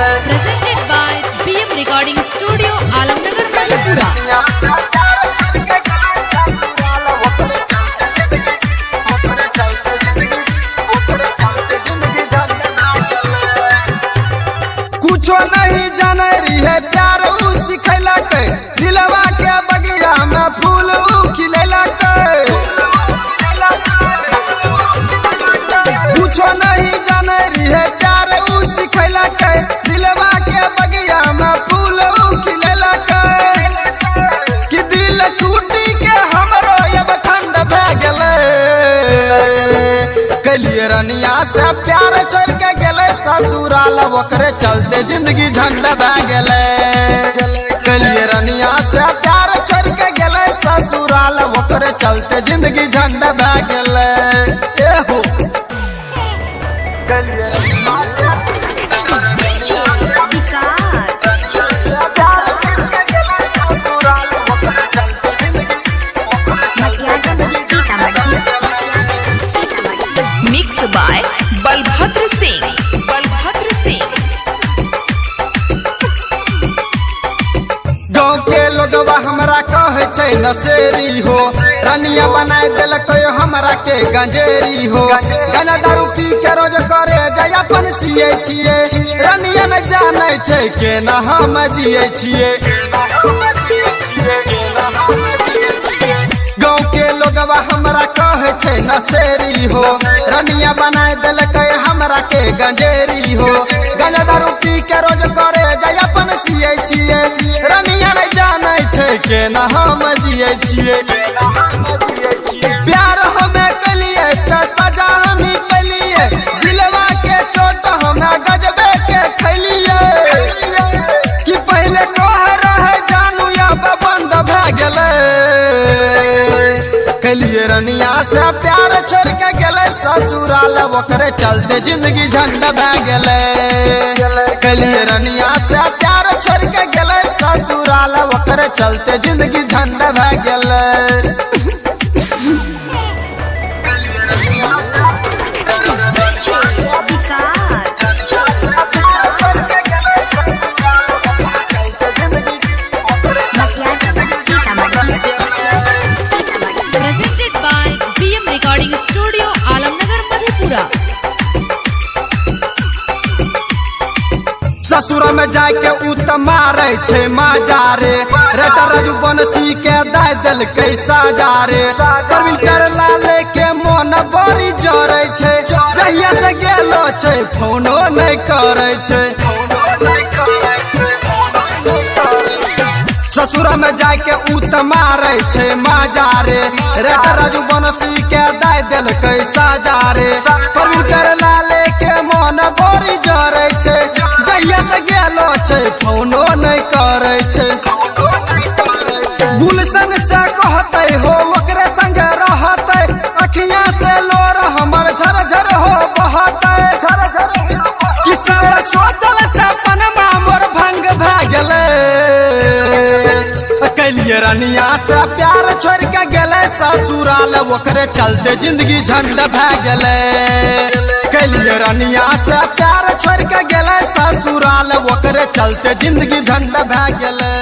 Presented by BM Recording Studio, Alamnagar, Madhepura. कुछो नहीं जाने रही है प्यार उ सिखैला के दिलवा के बगिया में फूल उ खिलैला के कुछो नहीं जाने रही है प्यार उ सिखैला के दिलवा के बगिया में फूल उ खिलैला के कि दिल टूटी के हमरो अब ठंड भे गेले कलिए रनिया से प्यार छोड़ के गेले ससुराल ओकरे चलते जिंदगी झंड भे गेले कलिए रनिया से प्यार छोड़ के गेले ससुराल ओकरे चलते जिंदगी झंड भे गेले एहो कलिए रनिया Mixed by Balbhadra Singh. Balbhadra Singh. गाँव के लोगवा हमरा कहे छै नशेरी हो रनिया बनाए देलक हमरा के गंजेरी हो गाना दारू पी के रोज करे जाय अपन सिए छिए रनिया न जाने छै के ना हम जिए छिए गाँव के लोगवा हमरा कहे छै नशेरी हो रनिया बनाए देलक हमरा के गंजेरी हो गाना दारू पी के रोज करे जाय अपन सिए छिए रनिया न जाने छै के ना हम जिए छिए प्यार हमें कलिए त सजा हमी पलिए दिलवा के चोट हमें गजबे के खलिए कि पहले कह रहे जानू अब बंद भे गेले कलिए रनिया से प्यार छोड़ के गेले ससुराल ओकरे चलते जिंदगी झंड भे गेले कलिए रनिया से प्यार छोड़ के गेले ससुराल ओकरे चलते जिंदगी झंड भे गेले Presented by BM Recording Studio, Alamnagar, Madhepura. ससुर में जाके उ त मारे छै माजारे रेटर राजू बनसी के दे दिल साजा रे प्रवीण कर लाले के मन बड़ी जरे छै जहिया से गेलो छै फोनो नहीं करे छै ससुर में जाके उ त मारे छै माजारे रेटर राजू बनसी के दे दिल साजा रे प्रवीण कर लाले के मन बड़ी जरे छै जहिया से गेलो छै फोनो नहीं करे छै गुलशन से कहते हो ओकरे संग रहते अखियां से लोर हमर झरझर हो बहते कि सब सोचल सपन मोर भंग भे गेले कलिए रनिया से प्यार छोड़ के गेले ससुराल ओकरे चलते जिंदगी झंड भे गेले कलिए रनिया से प्यार छोड़ के गेले ससुराल ओकरे चलते जिंदगी झंड भे गेले।